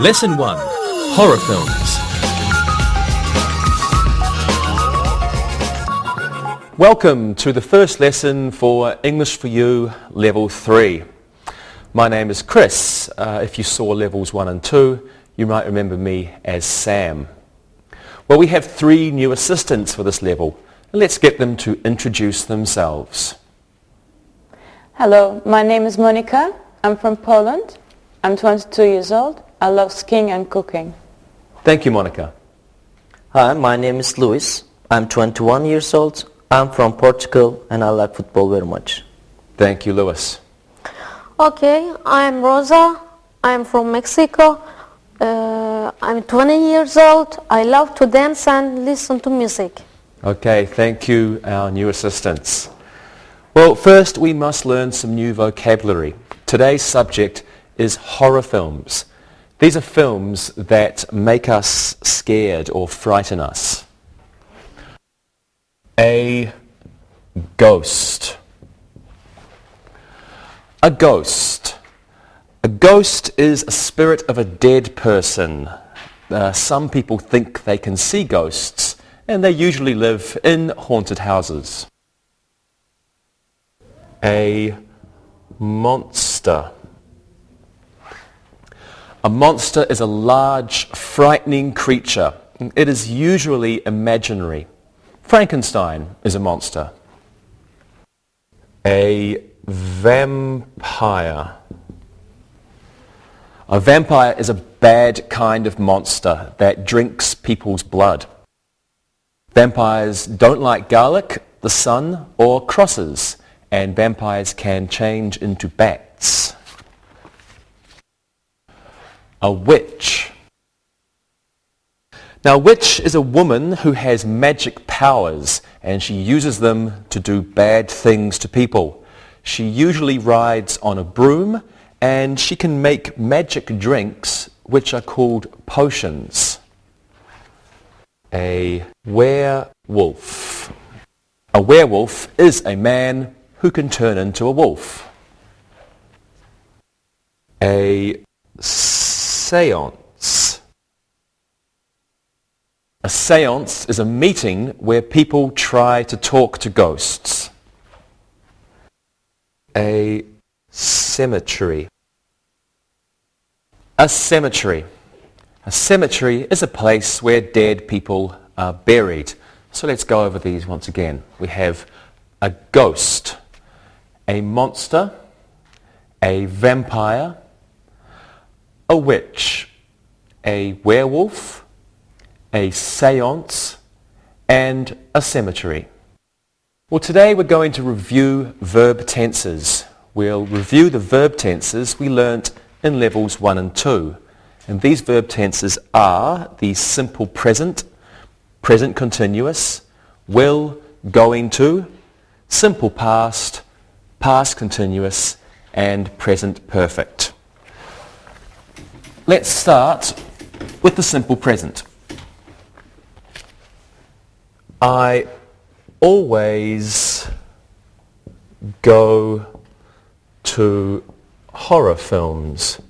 Lesson 1. Horror Films. Welcome to the first lesson for English for You Level 3. My name is Chris. If you saw Levels 1 and 2, you might remember me as Sam. Well, we have 3 new assistants for this level. Let's get them to introduce themselves. Hello, my name is Monica. I'm from Poland. I'm 22 years old. I love skiing and cooking. Thank you, Monica. Hi, my name is Luis. I'm 21 years old. I'm from Portugal and I like football very much. Thank you, Luis. Okay, I'm Rosa. I'm from Mexico. I'm 20 years old. I love to dance and listen to music. Okay, thank you, our new assistants. Well, first we must learn some new vocabulary. Today's subject is horror films. These are films that make us scared or frighten us. A ghost. A ghost. A ghost is a spirit of a dead person. Some people think they can see ghosts, and they usually live in haunted houses. A monster. A monster is a large, frightening creature. It is usually imaginary. Frankenstein is a monster. A vampire. A vampire is a bad kind of monster that drinks people's blood. Vampires don't like garlic, the sun, or crosses, and vampires can change into bats. A witch. Now, a witch is a woman who has magic powers and she uses them to do bad things to people. She usually rides on a broom and she can make magic drinks which are called potions. A werewolf. A werewolf is a man who can turn into a wolf. A séance. A séance is a meeting where people try to talk to ghosts. A cemetery. A cemetery. A cemetery is a place where dead people are buried. So let's go over these once again. We have a ghost, a monster, a vampire, a witch, a werewolf, a séance, and a cemetery. Well, today we're going to review verb tenses. We'll review the verb tenses we learnt in levels 1 and 2. And these verb tenses are the simple present, present continuous, will, going to, simple past, past continuous, and present perfect. Let's start with the simple present. I always go to horror films.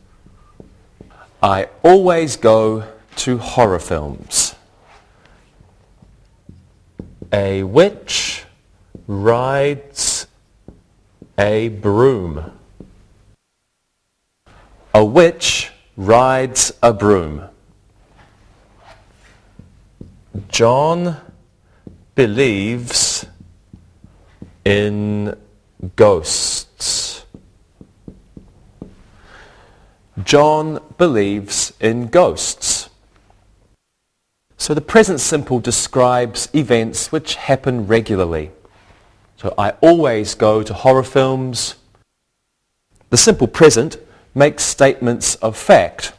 I always go to horror films. A witch rides a broom. A witch rides a broom. John believes in ghosts. John believes in ghosts. So the present simple describes events which happen regularly. So I always go to horror films. The simple present makes statements of fact.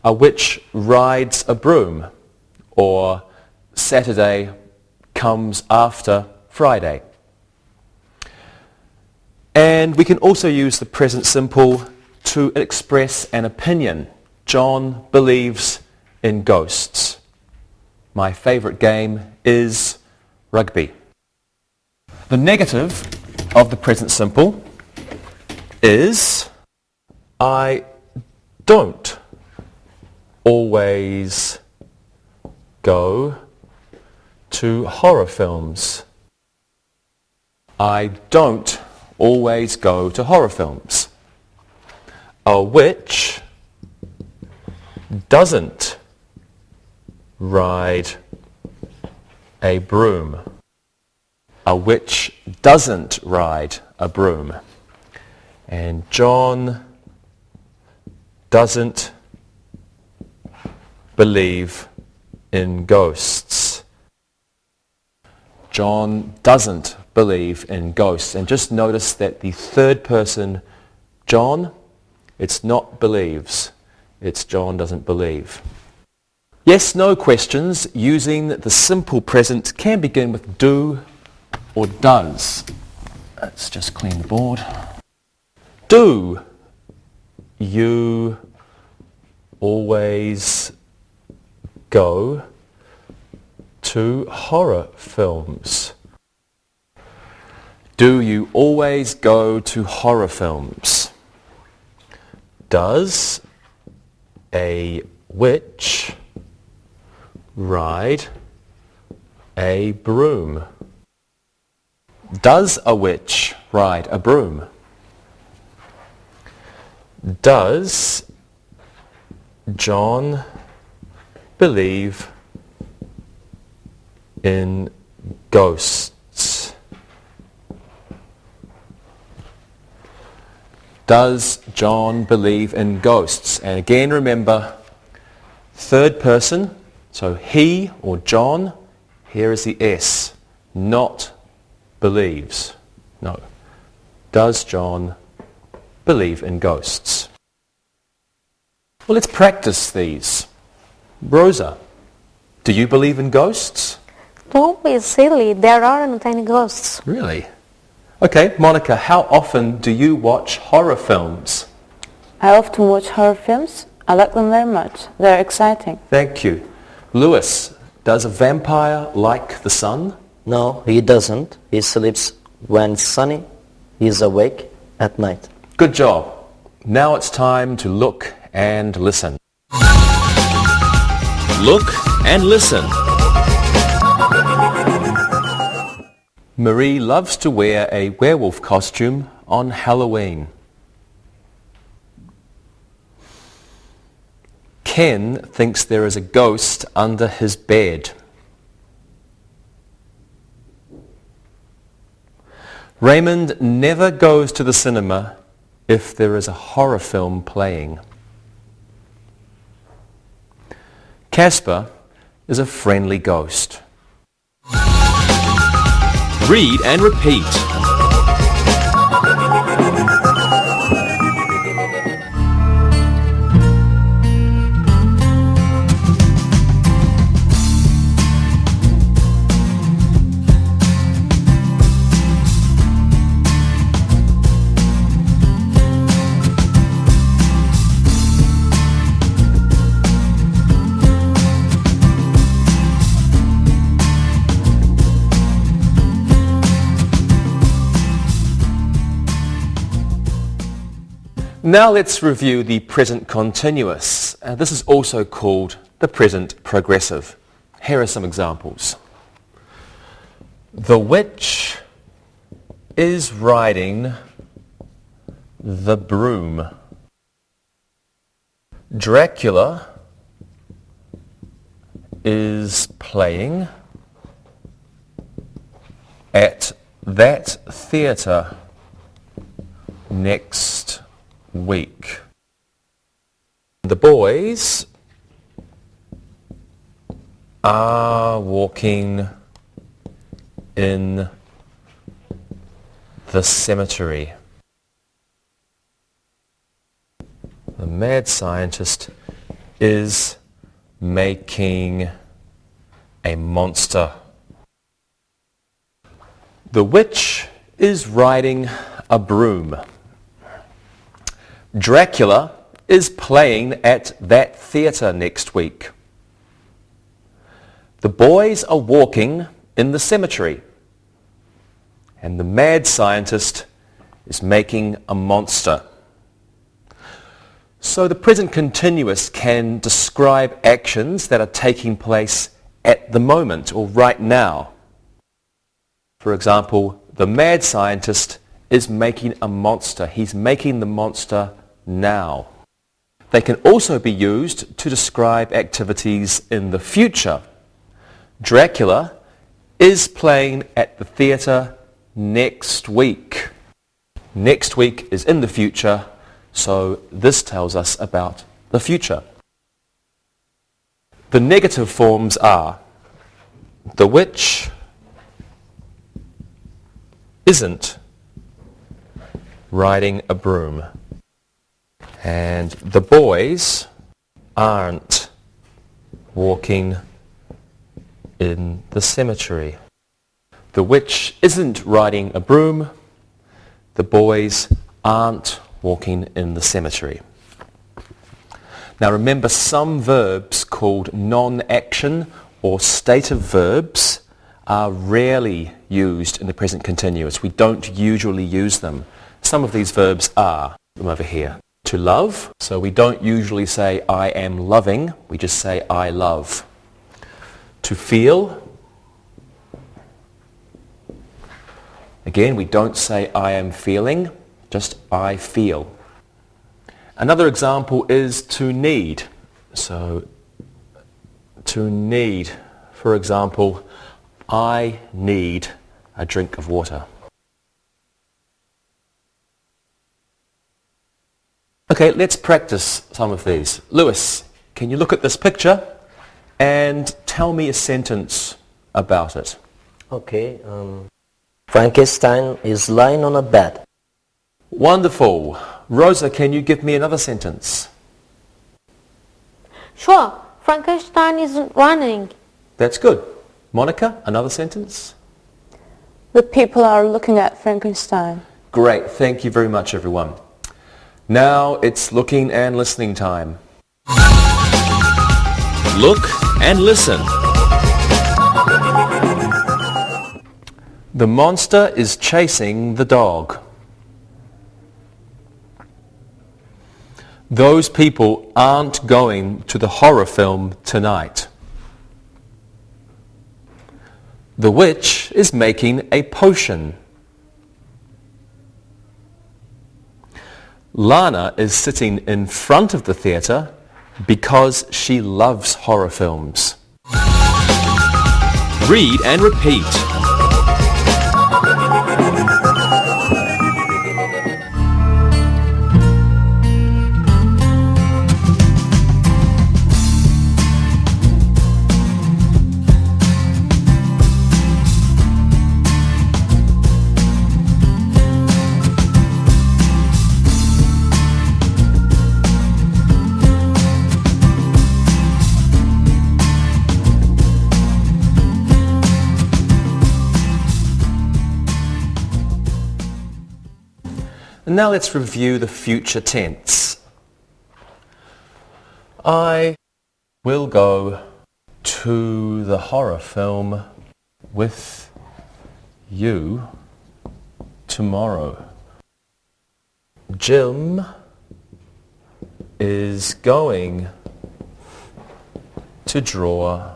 A witch rides a broom, or Saturday comes after Friday. And we can also use the present simple to express an opinion. John believes in ghosts. My favourite game is rugby. The negative of the present simple is I don't always go to horror films? I don't always go to horror films. A witch doesn't ride a broom. A witch doesn't ride a broom. And John doesn't believe in ghosts. John doesn't believe in ghosts. And just notice that the third person, John, it's not believes. It's John doesn't believe. Yes, no questions using the simple present can begin with do or does. Let's just clean the board. Do you always go to horror films? Do you always go to horror films? Does a witch ride a broom? Does a witch ride a broom? Does John believe in ghosts? Does John believe in ghosts? And again, remember, third person, so he or John, here is the S, not believes. No. Does John believe in ghosts? Well, let's practice these. Rosa, do you believe in ghosts? Don't be silly, there aren't any ghosts. Really? Okay, Monica, how often do you watch horror films? I often watch horror films. I like them very much. They're exciting. Thank you. Lewis, does a vampire like the sun? No, he doesn't. He sleeps when it's sunny. He's awake at night. Good job. Now it's time to look and listen. Look and listen. Marie loves to wear a werewolf costume on Halloween. Ken thinks there is a ghost under his bed. Raymond never goes to the cinema if there is a horror film playing. Casper is a friendly ghost. Read and repeat. Now let's review the present continuous. This is also called the present progressive. Here are some examples. The witch is riding the broom. Dracula is playing at that theatre next week. The boys are walking in the cemetery. The mad scientist is making a monster. The witch is riding a broom. Dracula is playing at that theatre next week. The boys are walking in the cemetery. And the mad scientist is making a monster. So the present continuous can describe actions that are taking place at the moment or right now. For example, the mad scientist is making a monster. He's making the monster now. They can also be used to describe activities in the future. Dracula is playing at the theatre next week. Next week is in the future, so this tells us about the future. The negative forms are the witch isn't riding a broom, and the boys aren't walking in the cemetery. The witch isn't riding a broom. The boys aren't walking in the cemetery. Now remember, some verbs called non-action or stative verbs are rarely used in the present continuous. We don't usually use them. Some of these verbs are, them over here, to love. So we don't usually say I am loving, we just say I love. To feel. Again, we don't say I am feeling, just I feel. Another example is to need. So to need, for example, I need a drink of water. Okay, let's practice some of these. Lewis, can you look at this picture and tell me a sentence about it? Okay. Frankenstein is lying on a bed. Wonderful. Rosa, can you give me another sentence? Sure. Frankenstein isn't running. That's good. Monica, another sentence? The people are looking at Frankenstein. Great. Thank you very much, everyone. Now it's looking and listening time. Look and listen. The monster is chasing the dog. Those people aren't going to the horror film tonight. The witch is making a potion. Lana is sitting in front of the theatre because she loves horror films. Read and repeat. And now let's review the future tense. I will go to the horror film with you tomorrow. Jim is going to draw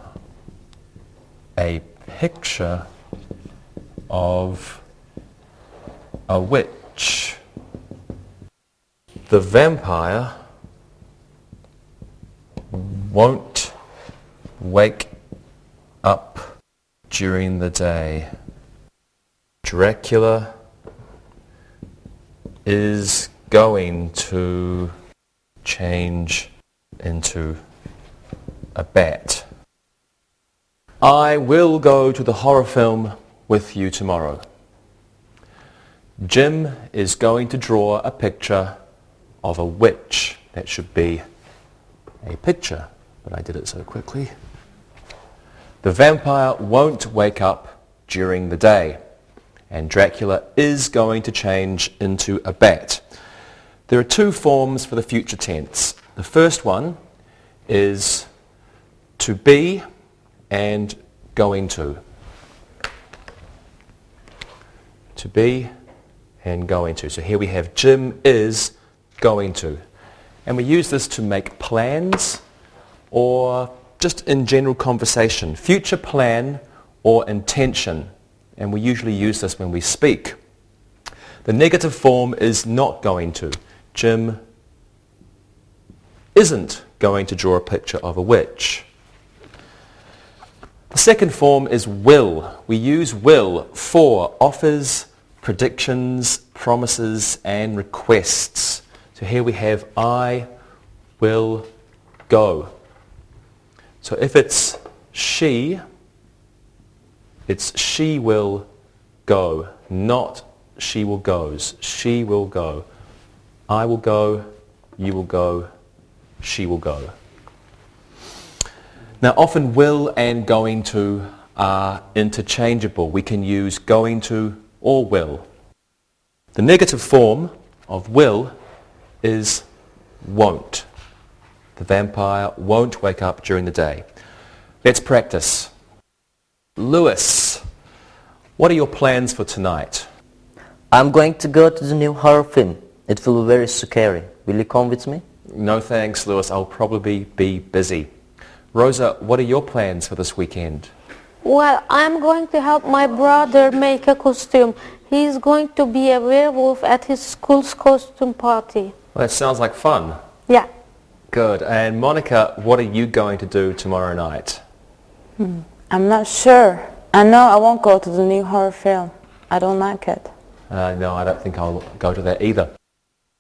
a picture of a witch. The vampire won't wake up during the day. Dracula is going to change into a bat. I will go to the horror film with you tomorrow. Jim is going to draw a picture of a witch. That should be a picture, but I did it so quickly. The vampire won't wake up during the day, and Dracula is going to change into a bat. There are two forms for the future tense. The first one is to be and going to. To be and going to. So here we have Jim is going to. And we use this to make plans or just in general conversation. Future plan or intention. And we usually use this when we speak. The negative form is not going to. Jim isn't going to draw a picture of a witch. The second form is will. We use will for offers, predictions, promises, and requests. So here we have I will go. So if it's she will go, not she will goes. She will go. I will go, you will go, she will go. Now often will and going to are interchangeable. We can use going to or will. The negative form of will is won't. The vampire won't wake up during the day. Let's practice. Lewis, what are your plans for tonight? I'm going to go to the new horror film. It will be very scary. Will you come with me? No thanks, Lewis. I'll probably be busy. Rosa, what are your plans for this weekend? Well, I'm going to help my brother make a costume. He's going to be a werewolf at his school's costume party. Well, that sounds like fun. Yeah. Good. And Monica, what are you going to do tomorrow night? I'm not sure. I know I won't go to the new horror film. I don't like it. No, I don't think I'll go to that either.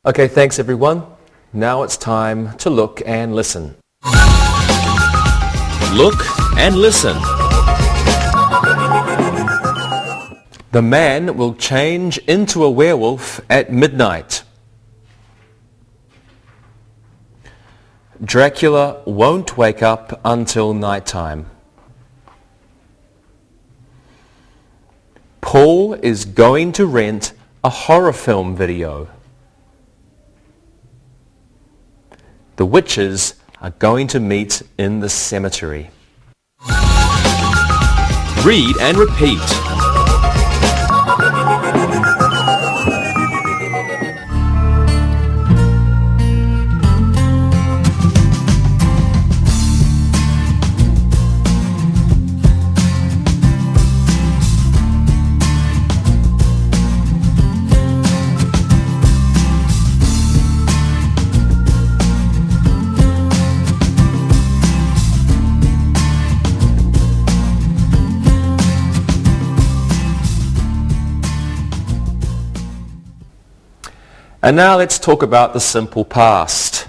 Okay, thanks everyone. Now it's time to look and listen. Look and listen. The man will change into a werewolf at midnight. Dracula won't wake up until nighttime. Paul is going to rent a horror film video. The witches are going to meet in the cemetery. Read and repeat. And now let's talk about the simple past.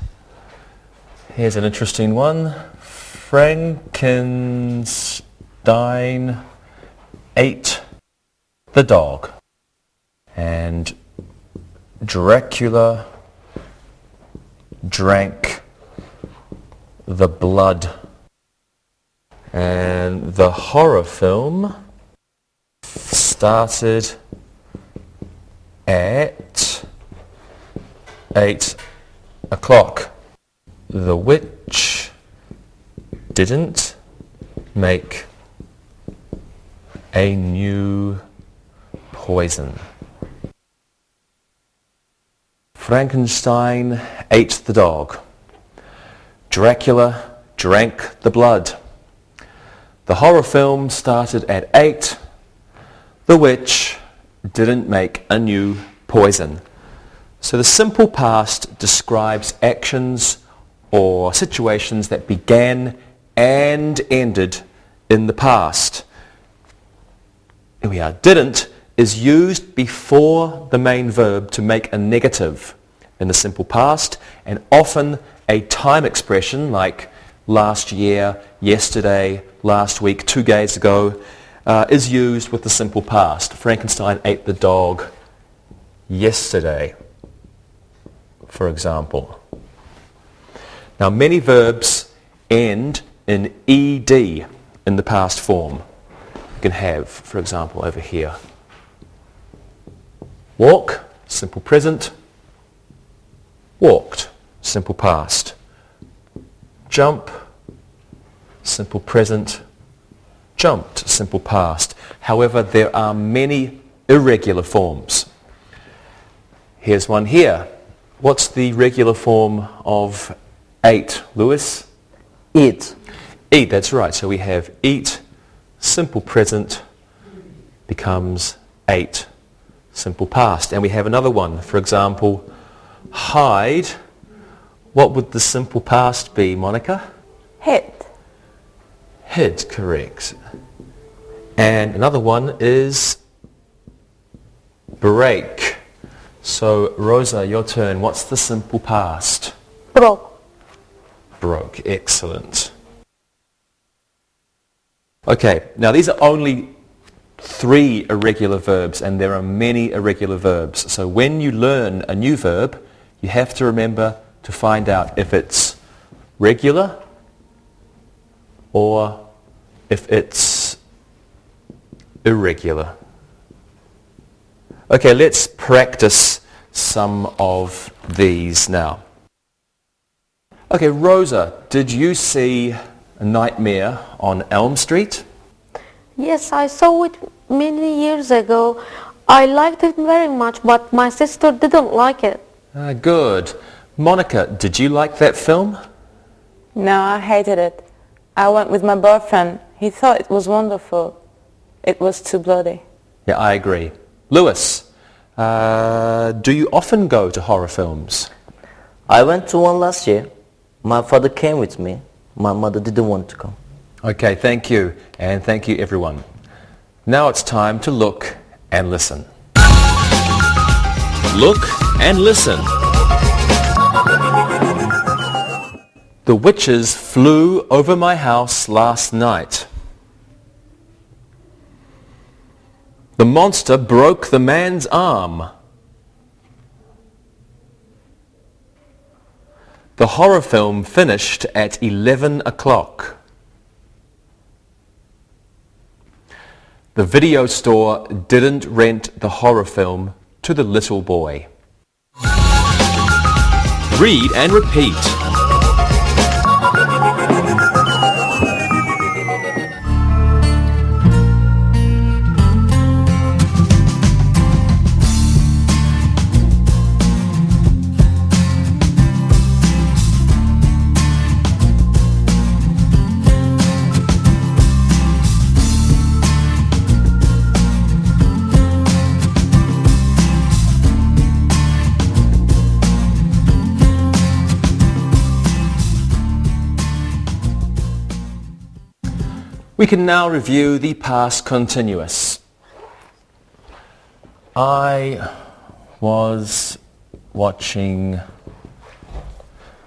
Here's an interesting one. Frankenstein ate the dog. And Dracula drank the blood. And the horror film started at 8 o'clock. The witch didn't make a new poison. Frankenstein ate the dog. Dracula drank the blood. The horror film started at 8. The witch didn't make a new poison. So the simple past describes actions or situations that began and ended in the past. Here we are. Didn't is used before the main verb to make a negative in the simple past, and often a time expression like last year, yesterday, last week, 2 days ago is used with the simple past. Frankenstein ate the dog yesterday, for example. Now many verbs end in ed in the past form. You can have, for example, over here. Walk, simple present. Walked, simple past. Jump, simple present. Jumped, simple past. However, there are many irregular forms. Here's one here. What's the regular form of ate, Lewis? Eat. Eat, that's right. So we have eat, simple present, becomes ate, simple past. And we have another one. For example, hide. What would the simple past be, Monica? Hid. Hid, correct. And another one is break. So Rosa, your turn. What's the simple past? Broke. Broke. Excellent. Okay, now these are only 3 irregular verbs, and there are many irregular verbs. So when you learn a new verb, you have to remember to find out if it's regular or if it's irregular. Okay, let's practice some of these now. Okay, Rosa, did you see A Nightmare on Elm Street? Yes, I saw it many years ago. I liked it very much, but my sister didn't like it. Good. Monica, did you like that film? No, I hated it. I went with my boyfriend. He thought it was wonderful. It was too bloody. Yeah, I agree. Lewis, do you often go to horror films? I went to one last year. My father came with me. My mother didn't want to come. Okay, thank you. And thank you, everyone. Now it's time to look and listen. Look and listen. The witches flew over my house last night. The monster broke the man's arm. The horror film finished at 11 o'clock. The video store didn't rent the horror film to the little boy. Read and repeat. We can now review the past continuous. I was watching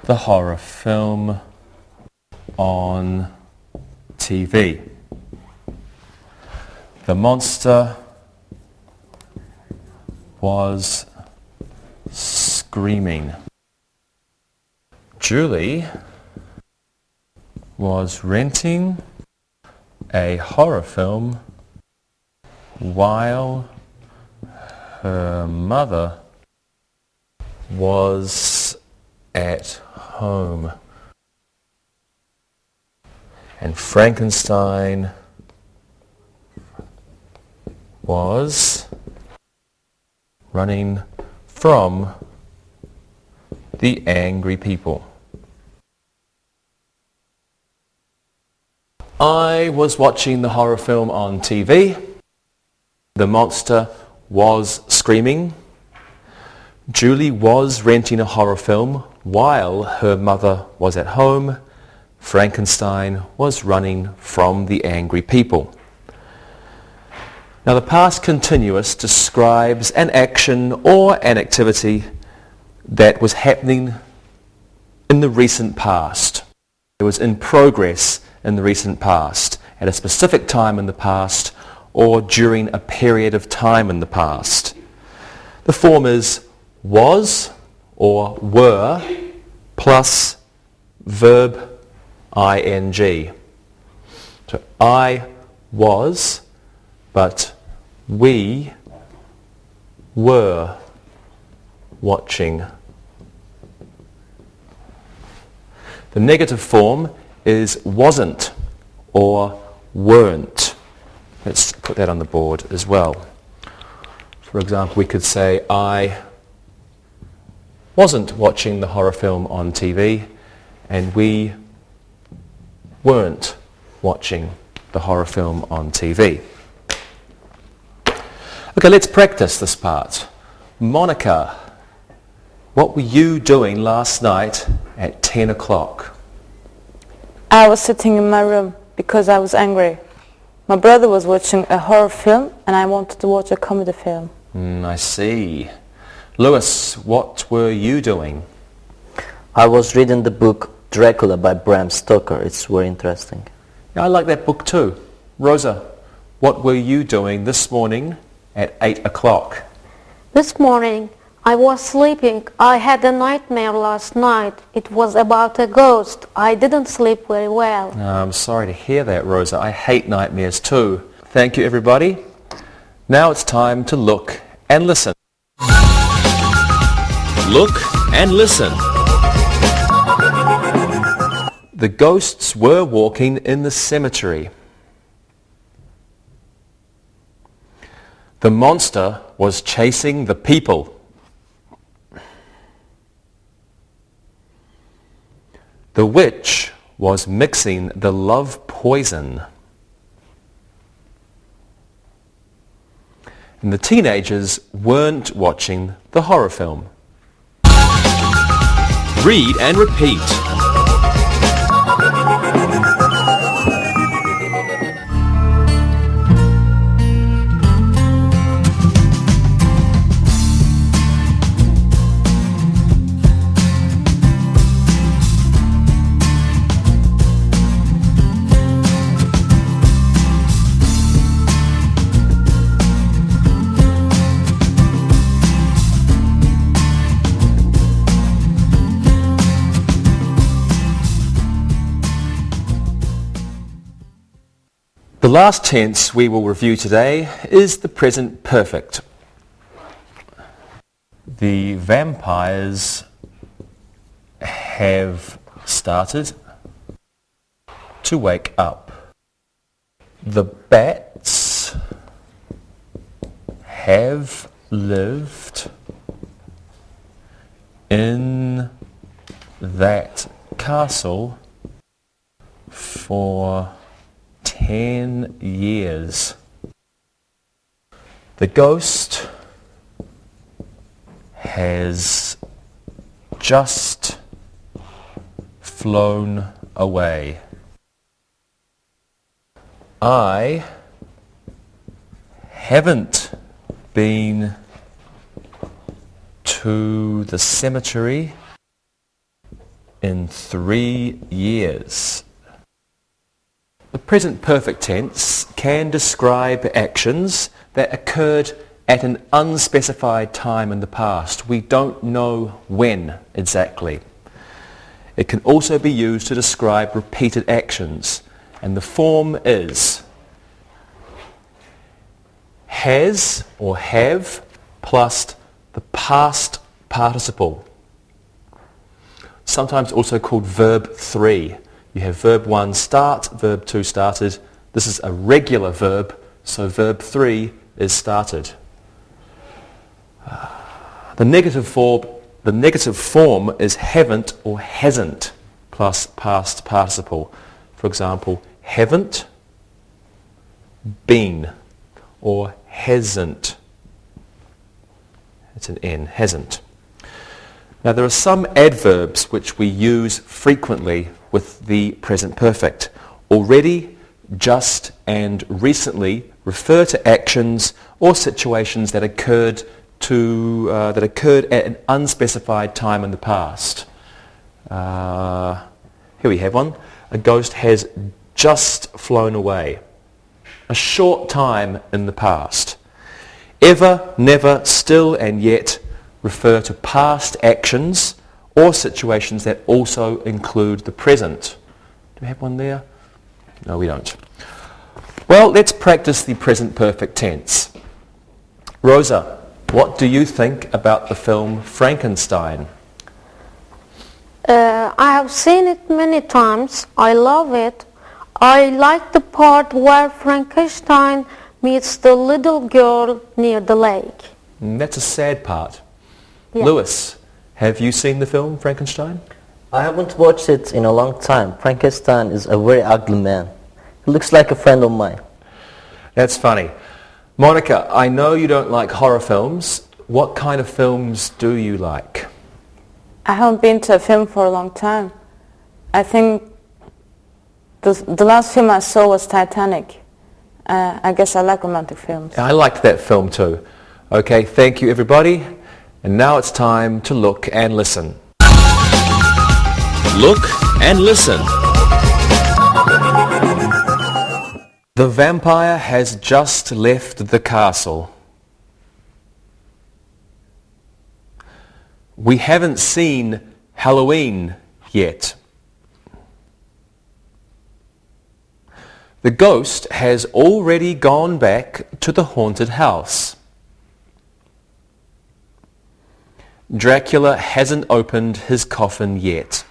the horror film on TV. The monster was screaming. Julie was renting a horror film while her mother was at home. And Frankenstein was running from the angry people. I was watching the horror film on TV. The monster was screaming. Julie was renting a horror film while her mother was at home. Frankenstein was running from the angry people. Now the past continuous describes an action or an activity that was happening in the recent past. It was in progress in the recent past, at a specific time in the past, or during a period of time in the past. The form is was or were plus verb ing. So I was, but we were watching. The negative form is wasn't or weren't. Let's put that on the board as well. For example, we could say I wasn't watching the horror film on TV, and we weren't watching the horror film on TV. Okay, let's practice this part. Monica, what were you doing last night at 10 o'clock? I was sitting in my room because I was angry. My brother was watching a horror film and I wanted to watch a comedy film. I see. Lewis, what were you doing? I was reading the book Dracula by Bram Stoker. It's very interesting. Yeah, I like that book too. Rosa, what were you doing this morning at 8 o'clock? This morning I was sleeping. I had a nightmare last night. It was about a ghost. I didn't sleep very well. I'm sorry to hear that, Rosa. I hate nightmares too. Thank you, everybody. Now it's time to look and listen. Look and listen. The ghosts were walking in the cemetery. The monster was chasing the people. The witch was mixing the love poison. And the teenagers weren't watching the horror film. Read and repeat. The last tense we will review today is the present perfect. The vampires have started to wake up. The bats have lived in that castle for 10 years. The ghost has just flown away. I haven't been to the cemetery in 3 years. The present perfect tense can describe actions that occurred at an unspecified time in the past. We don't know when exactly. It can also be used to describe repeated actions, and the form is has or have plus the past participle. Sometimes also called verb 3. You have verb 1 start, verb 2 started. This is a regular verb, so verb 3 is started. The negative form is haven't or hasn't plus past participle. For example, haven't been or hasn't. It's an N, hasn't. Now there are some adverbs which we use frequently with the present perfect. Already, just, and recently refer to actions or situations that occurred at an unspecified time in the past. Here we have one. A ghost has just flown away. A short time in the past. Ever, never, still, and yet refer to past actions or situations that also include the present. Do we have one there? No, we don't. Well, let's practice the present perfect tense. Rosa, what do you think about the film Frankenstein? I have seen it many times. I love it. I like the part where Frankenstein meets the little girl near the lake. That's a sad part. Yeah. Lewis, Have you seen the film Frankenstein? I haven't watched it in a long time. Frankenstein is a very ugly man. He looks like a friend of mine. That's funny. Monica, I know you don't like horror films. What kind of films do you like? I haven't been to a film for a long time. I think the last film I saw was Titanic. I guess I like romantic films. I liked that film too. Okay, thank you everybody. And now it's time to look and listen. Look and listen. The vampire has just left the castle. We haven't seen Halloween yet. The ghost has already gone back to the haunted house. Dracula hasn't opened his coffin yet.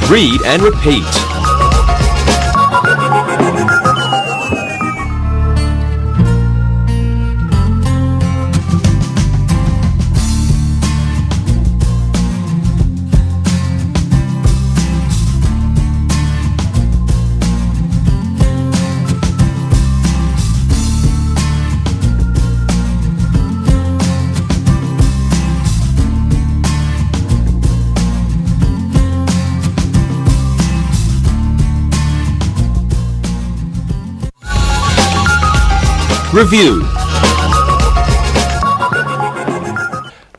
Read and repeat. Review.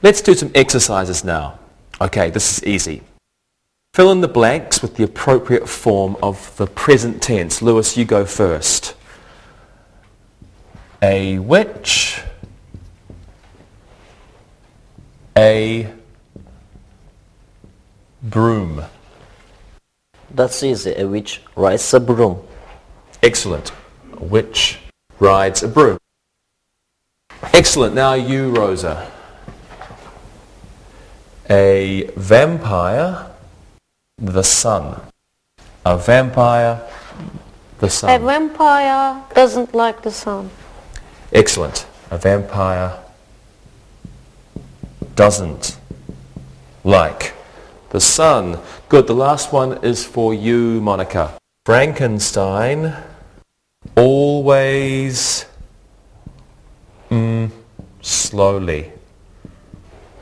Let's do some exercises now. Okay, this is easy. Fill in the blanks with the appropriate form of the present tense. Lewis, you go first. A witch. A broom. That's easy. A witch rides a broom. Excellent. A witch rides a broom. Excellent. Now you, Rosa. A vampire, the sun. A vampire, the sun. A vampire doesn't like the sun. Excellent. A vampire doesn't like the sun. Good. The last one is for you, Monica. Frankenstein always slowly.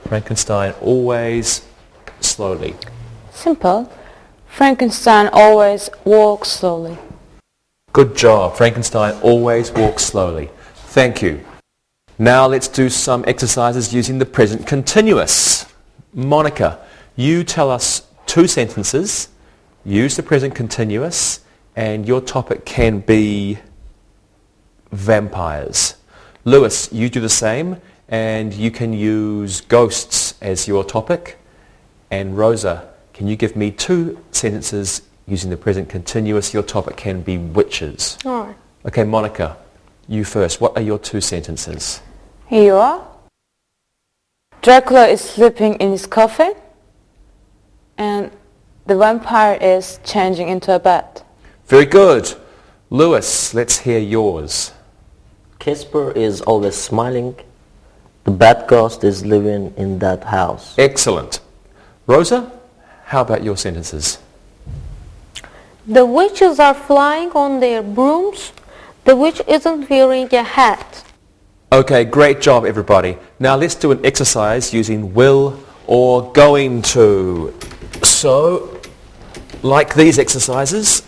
Frankenstein always slowly. Simple. Frankenstein always walks slowly. Good job. Frankenstein always walks slowly. Thank you. Now let's do some exercises using the present continuous. Monica, you tell us 2 sentences, use the present continuous, and your topic can be vampires. Lewis, you do the same, and you can use ghosts as your topic. And Rosa, can you give me 2 sentences using the present continuous? Your topic can be witches. All right. Okay, Monica, you first. What are your 2 sentences? Here you are. Dracula is sleeping in his coffin, and the vampire is changing into a bat. Very good. Lewis, let's hear yours. Casper is always smiling. The bad ghost is living in that house. Excellent. Rosa, how about your sentences? The witches are flying on their brooms. The witch isn't wearing a hat. Okay, great job everybody. Now let's do an exercise using will or going to. So, like these exercises,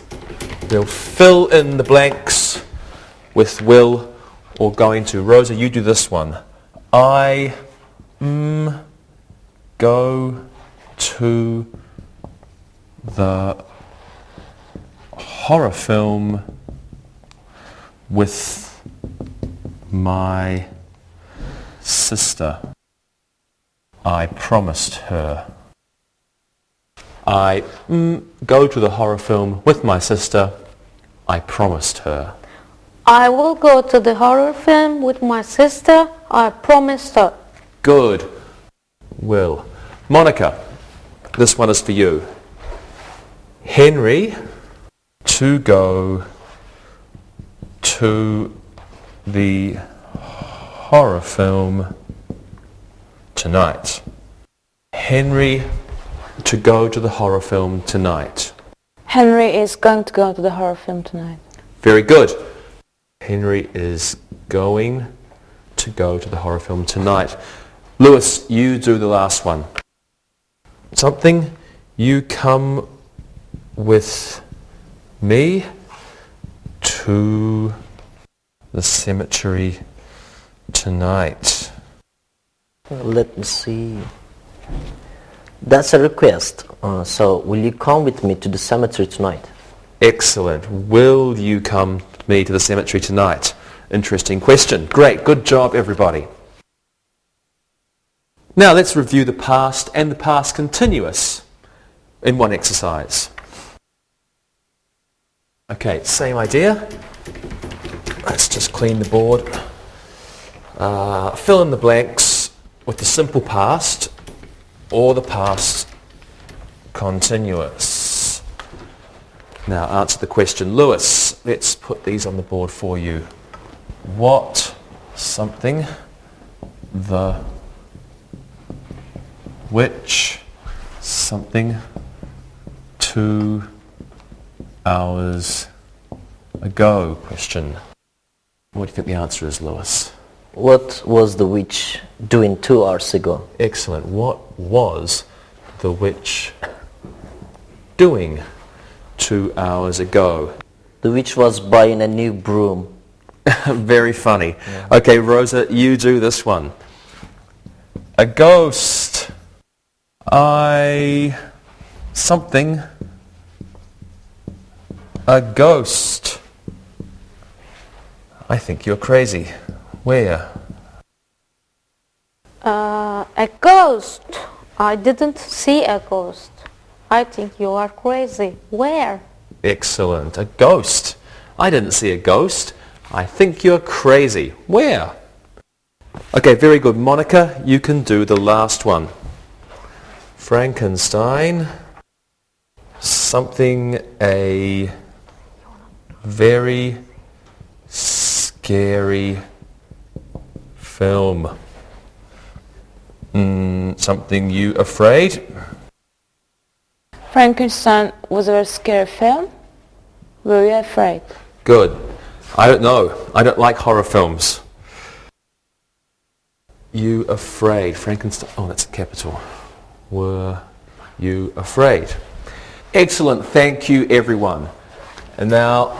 we'll fill in the blanks with will or going to. Rosa, you do this one. I go to the horror film with my sister. I promised her. I go to the horror film with my sister. I promised her. I will go to the horror film with my sister. I promised her. Good. Will. Monica, this one is for you. Henry to go to the horror film tonight. Henry to go to the horror film tonight. Henry is going to go to the horror film tonight. Very good. Henry is going to go to the horror film tonight. Lewis, you do the last one. Something, you come with me to the cemetery tonight. Let me see. That's a request. So, will you come with me to the cemetery tonight? Excellent. Will you come with me to the cemetery tonight? Interesting question. Great. Good job, everybody. Now let's review the past and the past continuous in one exercise. Okay, same idea. Let's just clean the board. Fill in the blanks with the simple past or the past continuous. Now answer the question. Lewis, let's put these on the board for you. What, something, the, which, something, 2 hours ago? Question. What do you think the answer is, Lewis? What was the witch doing 2 hours ago? Excellent. What was the witch doing 2 hours ago? The witch was buying a new broom. Very funny. Yeah. Okay, Rosa, you do this one. A ghost. Something. A ghost. I think you're crazy. Where? A ghost. I didn't see a ghost. I think you are crazy. Where? Excellent. A ghost. I didn't see a ghost. I think you're crazy. Where? Okay, very good. Monica, you can do the last one. Frankenstein. Something, a very scary film. Something you afraid? Frankenstein was a very scary film. Were you afraid? Good. I don't know. I don't like horror films. You afraid? Frankenstein. Oh, that's a capital. Were you afraid? Excellent. Thank you, everyone. And now,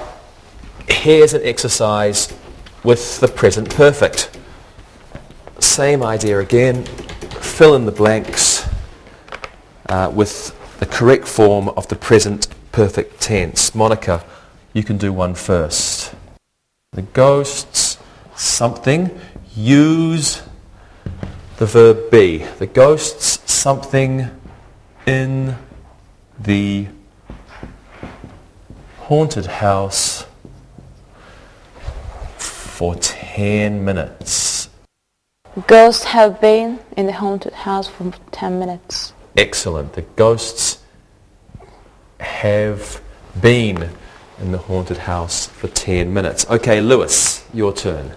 here's an exercise with the present perfect. Same idea again. Fill in the blanks with the correct form of the present perfect tense. Monica, you can do one first. The ghosts, something, use the verb be. The ghosts, something in the haunted house for 10 minutes. Ghosts have been in the haunted house for 10 minutes. Excellent. The ghosts have been in the haunted house for 10 minutes. Okay, Lewis, your turn.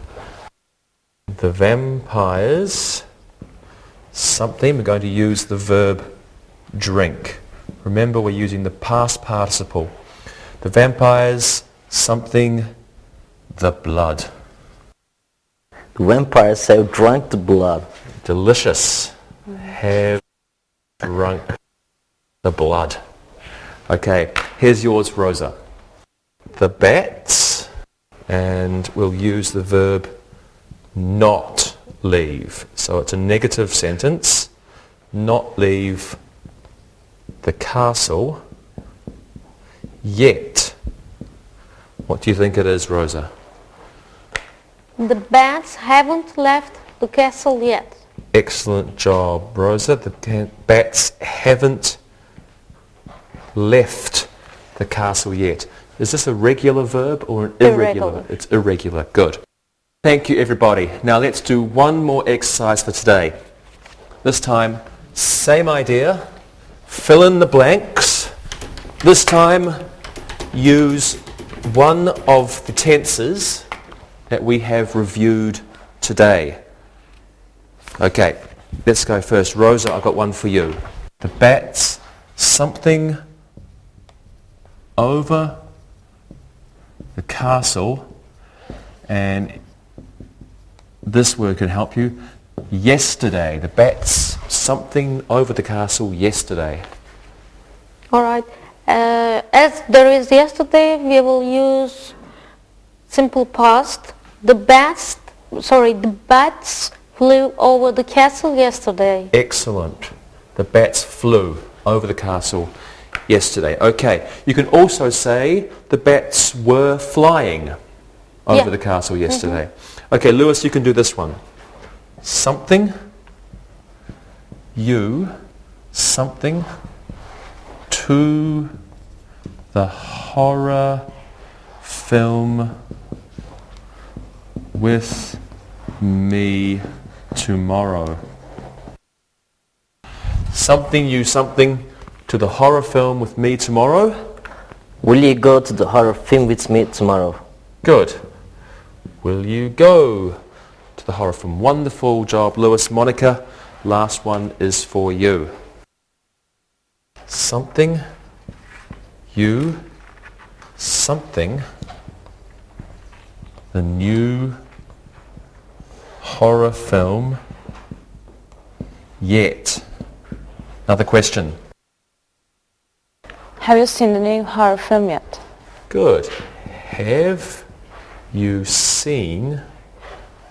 The vampires, something, we're going to use the verb drink. Remember, we're using the past participle. The vampires, something, the blood. The vampires have drunk the blood. Delicious. Have drunk the blood. Okay, here's yours, Rosa. The bats, and we'll use the verb not leave. So it's a negative sentence. Not leave the castle yet. What do you think it is, Rosa? The bats haven't left the castle yet. Excellent job, Rosa. The bats haven't left the castle yet. Is this a regular verb or an irregular? Irregular. It's irregular. Good. Thank you, everybody. Now let's do one more exercise for today. This time, same idea. Fill in the blanks. This time, use one of the tenses that we have reviewed today. Okay, Let's go first. Rosa, I've got one for you. The bats, something over the castle, and this word can help you. Yesterday. The bats, something over the castle yesterday. All right. As there is yesterday, we will use simple past. The bats flew over the castle yesterday. Excellent. The bats flew over the castle yesterday. Okay. You can also say the bats were flying over the castle yesterday. Okay, Lewis, you can do this one. Something, something to the horror film with me tomorrow. Something to the horror film with me tomorrow. Will you go to the horror film with me tomorrow? Good. Will you go to the horror film? Wonderful job, Lewis. Monica, last one is for you. Something, the new horror film yet. Another question. Have you seen the new horror film yet? Good. Have you seen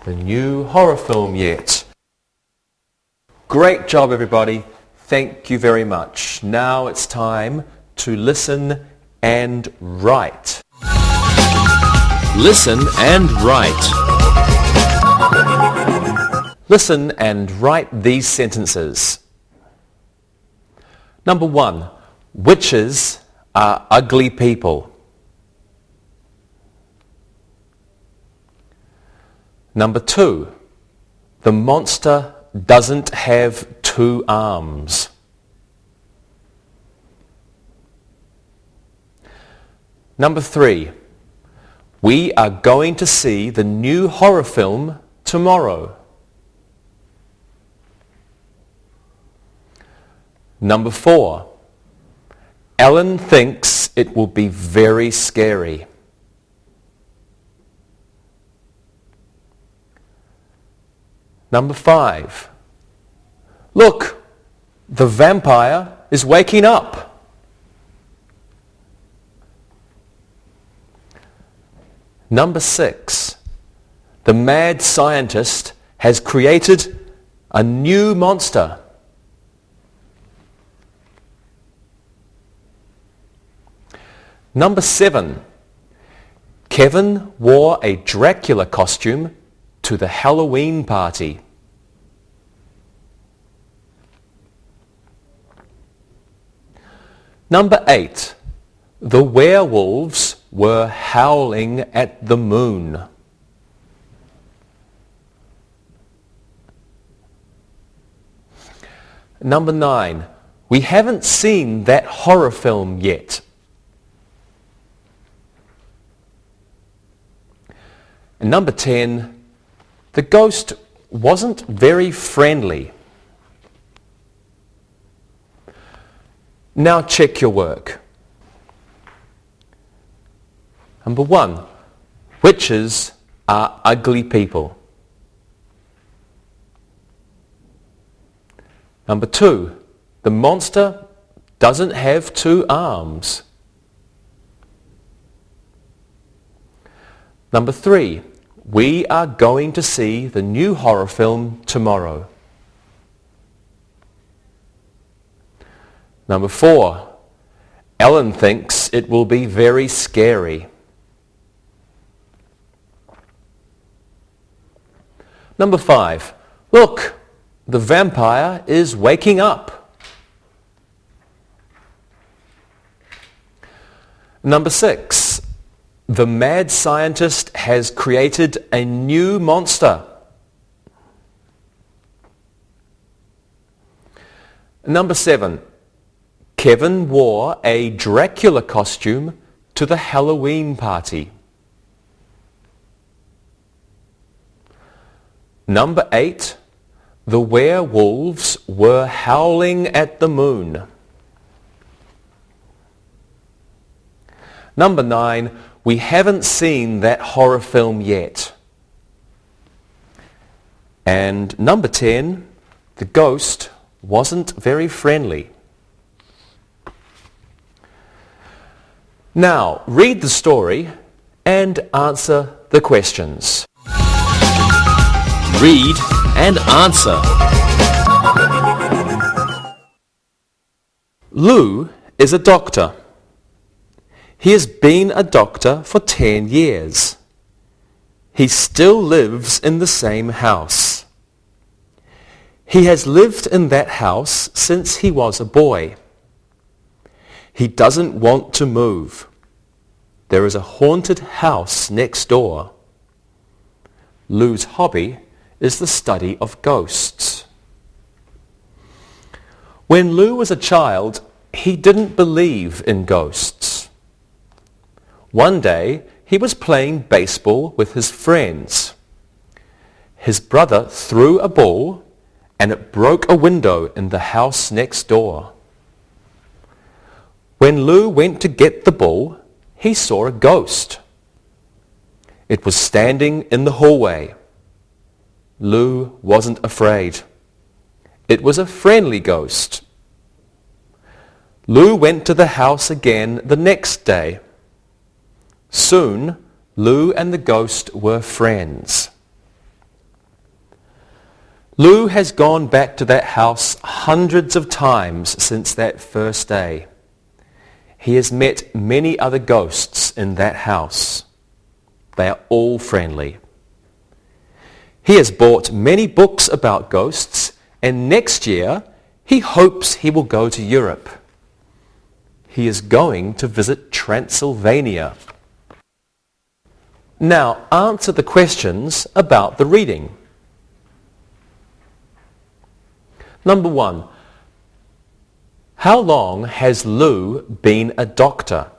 the new horror film yet? Great job, everybody. Thank you very much. Now it's time to listen and write. Listen and write. Listen and write these sentences. Number 1. Witches are ugly people. Number 2. The monster doesn't have 2 arms. Number 3. We are going to see the new horror film tomorrow. Number 4. Ellen thinks it will be very scary. Number 5. Look, the vampire is waking up. Number 6. The mad scientist has created a new monster. Number 7. Kevin wore a Dracula costume to the Halloween party. Number 8. The werewolves were howling at the moon. Number 9. We haven't seen that horror film yet. And number 10. The ghost wasn't very friendly. Now check your work. Number 1. Witches are ugly people. Number 2. The monster doesn't have 2 arms. Number 3. We are going to see the new horror film tomorrow. Number 4. Ellen thinks it will be very scary. Number 5. Look, the vampire is waking up. Number 6. The mad scientist has created a new monster. Number 7. Kevin wore a Dracula costume to the Halloween party. Number 8. The werewolves were howling at the moon. Number 9, we haven't seen that horror film yet. And number 10, the ghost wasn't very friendly. Now, read the story and answer the questions. Read and answer. Lou is a doctor. He has been a doctor for 10 years. He still lives in the same house. He has lived in that house since he was a boy. He doesn't want to move. There is a haunted house next door. Lou's hobby is the study of ghosts. When Lou was a child, he didn't believe in ghosts. One day, he was playing baseball with his friends. His brother threw a ball and it broke a window in the house next door. When Lou went to get the ball, he saw a ghost. It was standing in the hallway. Lou wasn't afraid. It was a friendly ghost. Lou went to the house again the next day. Soon, Lou and the ghost were friends. Lou has gone back to that house hundreds of times since that first day. He has met many other ghosts in that house. They are all friendly. He has bought many books about ghosts, and next year he hopes he will go to Europe. He is going to visit Transylvania. Now answer the questions about the reading. Number 1. How long has Lou been a doctor?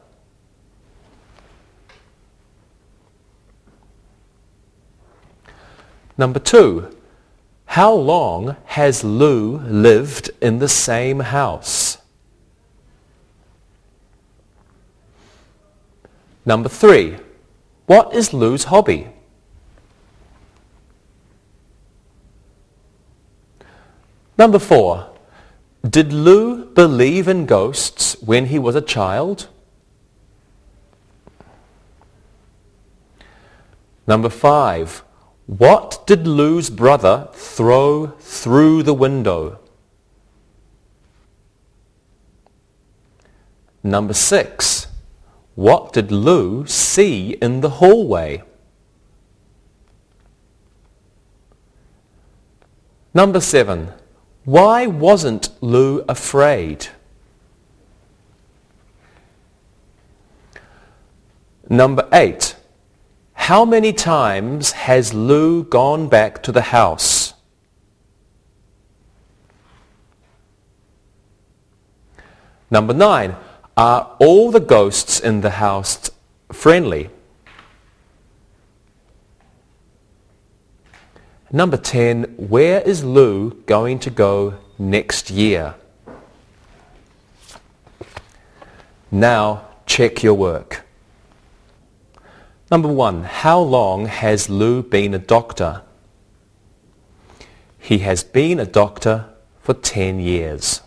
Number 2. How long has Lou lived in the same house? Number 3. What is Lou's hobby? Number 4. Did Lou believe in ghosts when he was a child? Number 5. What did Lou's brother throw through the window? Number 6. What did Lou see in the hallway? Number 7. Why wasn't Lou afraid? Number 8. How many times has Lou gone back to the house? Number 9. Are all the ghosts in the house friendly? Number 10. Where is Lou going to go next year? Now check your work. Number 1. How long has Lou been a doctor? He has been a doctor for 10 years.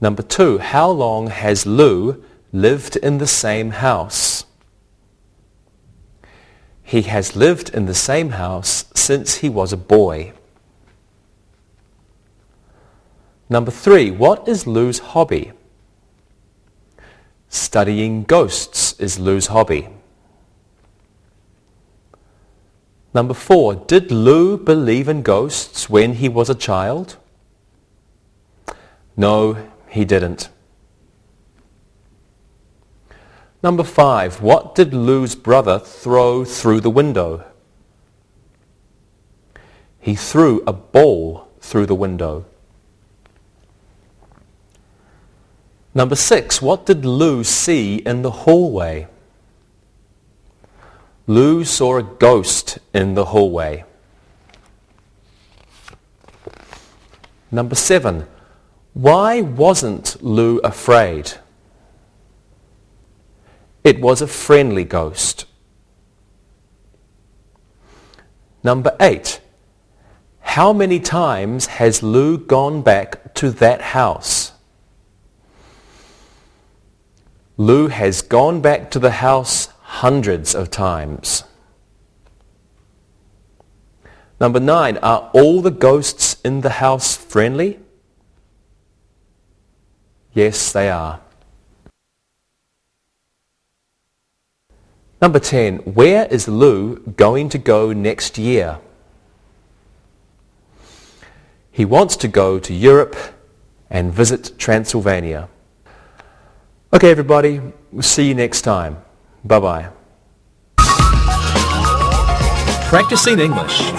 Number 2. How long has Lou lived in the same house? He has lived in the same house since he was a boy. Number 3. What is Lou's hobby? Studying ghosts is Lou's hobby. Number 4. Did Lou believe in ghosts when he was a child? No, he didn't. Number 5. What did Lou's brother throw through the window? He threw a ball through the window. Number 6. What did Lou see in the hallway? Lou saw a ghost in the hallway. Number 7. Why wasn't Lou afraid? It was a friendly ghost. Number 8. How many times has Lou gone back to that house? Lou has gone back to the house hundreds of times. Number 9. Are all the ghosts in the house friendly? Yes, they are. Number 10. Where is Lou going to go next year? He wants to go to Europe and visit Transylvania. Okay, everybody, we'll see you next time. Bye-bye. Practicing English.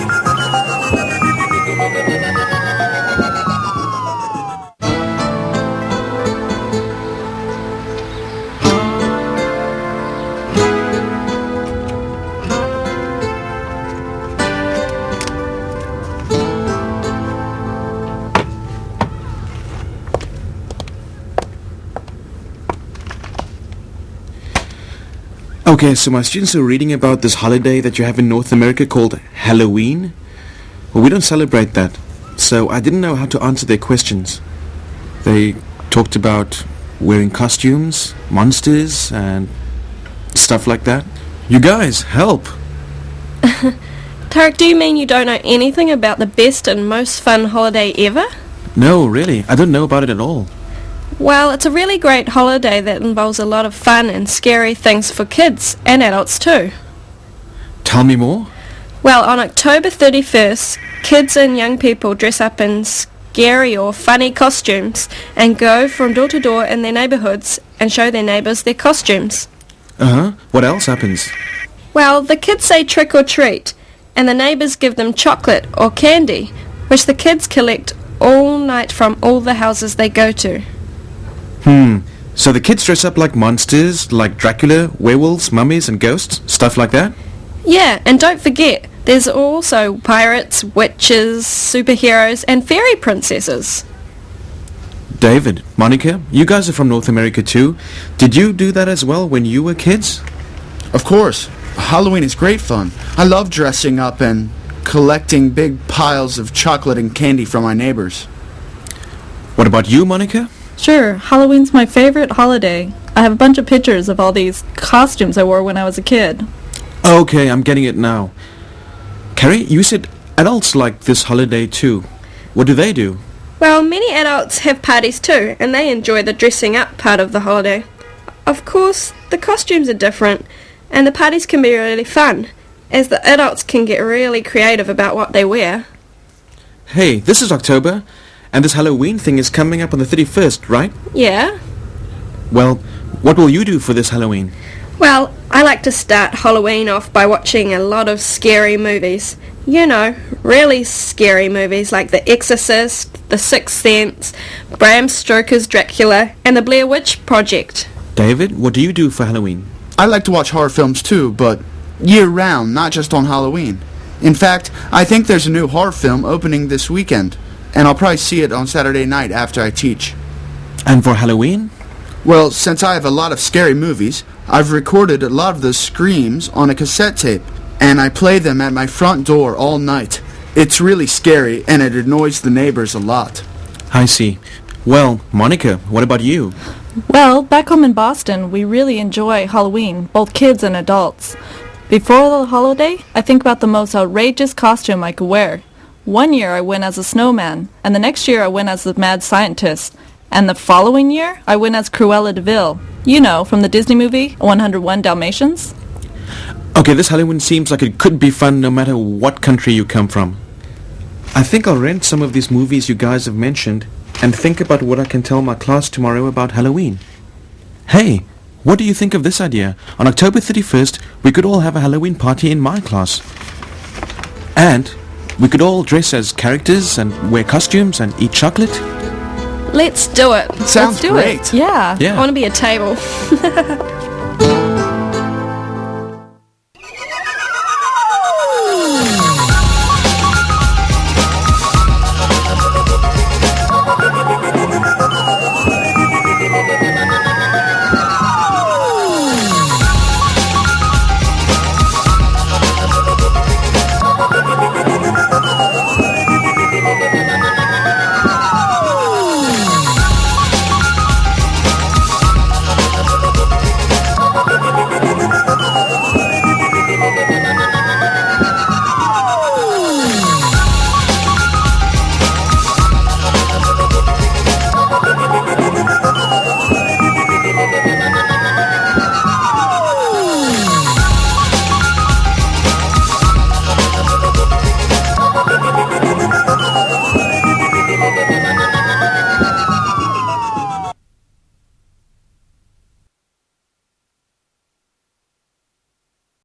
Okay, so my students are reading about this holiday that you have in North America called Halloween. Well, we don't celebrate that, so I didn't know how to answer their questions. They talked about wearing costumes, monsters, and stuff like that. You guys, help! Tarek, do you mean you don't know anything about the best and most fun holiday ever? No, really, I don't know about it at all. Well, it's a really great holiday that involves a lot of fun and scary things for kids and adults too. Tell me more. Well, on October 31st, kids and young people dress up in scary or funny costumes and go from door to door in their neighbourhoods and show their neighbours their costumes. Uh-huh, what else happens? Well, the kids say trick or treat, and the neighbours give them chocolate or candy, which the kids collect all night from all the houses they go to. So the kids dress up like monsters, like Dracula, werewolves, mummies and ghosts, stuff like that? Yeah, and don't forget, there's also pirates, witches, superheroes, and fairy princesses. David, Monica, you guys are from North America too. Did you do that as well when you were kids? Of course. Halloween is great fun. I love dressing up and collecting big piles of chocolate and candy from my neighbors. What about you, Monica? Sure, Halloween's my favorite holiday. I have a bunch of pictures of all these costumes I wore when I was a kid. Okay, I'm getting it now. Carrie, you said adults like this holiday too. What do they do? Well, many adults have parties too, and they enjoy the dressing up part of the holiday. Of course, the costumes are different, and the parties can be really fun, as the adults can get really creative about what they wear. Hey, this is October, and this Halloween thing is coming up on the 31st, right? Yeah? Well, what will you do for this Halloween? Well, I like to start Halloween off by watching a lot of scary movies. You know, really scary movies like The Exorcist, The Sixth Sense, Bram Stoker's Dracula, and The Blair Witch Project. David, what do you do for Halloween? I like to watch horror films too, but year-round, not just on Halloween. In fact, I think there's a new horror film opening this weekend, and I'll probably see it on Saturday night after I teach. And for Halloween? Well, since I have a lot of scary movies, I've recorded a lot of those screams on a cassette tape, and I play them at my front door all night. It's really scary, and it annoys the neighbors a lot. I see. Well, Monica, what about you? Well, back home in Boston, we really enjoy Halloween, both kids and adults. Before the holiday, I think about the most outrageous costume I could wear. One year I went as a snowman, and the next year I went as the mad scientist. And the following year, I went as Cruella de Vil. You know, from the Disney movie, 101 Dalmatians. Okay, this Halloween seems like it could be fun no matter what country you come from. I think I'll rent some of these movies you guys have mentioned and think about what I can tell my class tomorrow about Halloween. Hey, what do you think of this idea? On October 31st, we could all have a Halloween party in my class. And we could all dress as characters and wear costumes and eat chocolate. Let's do it. Sounds Let's do great. it. Yeah. I want to be a table.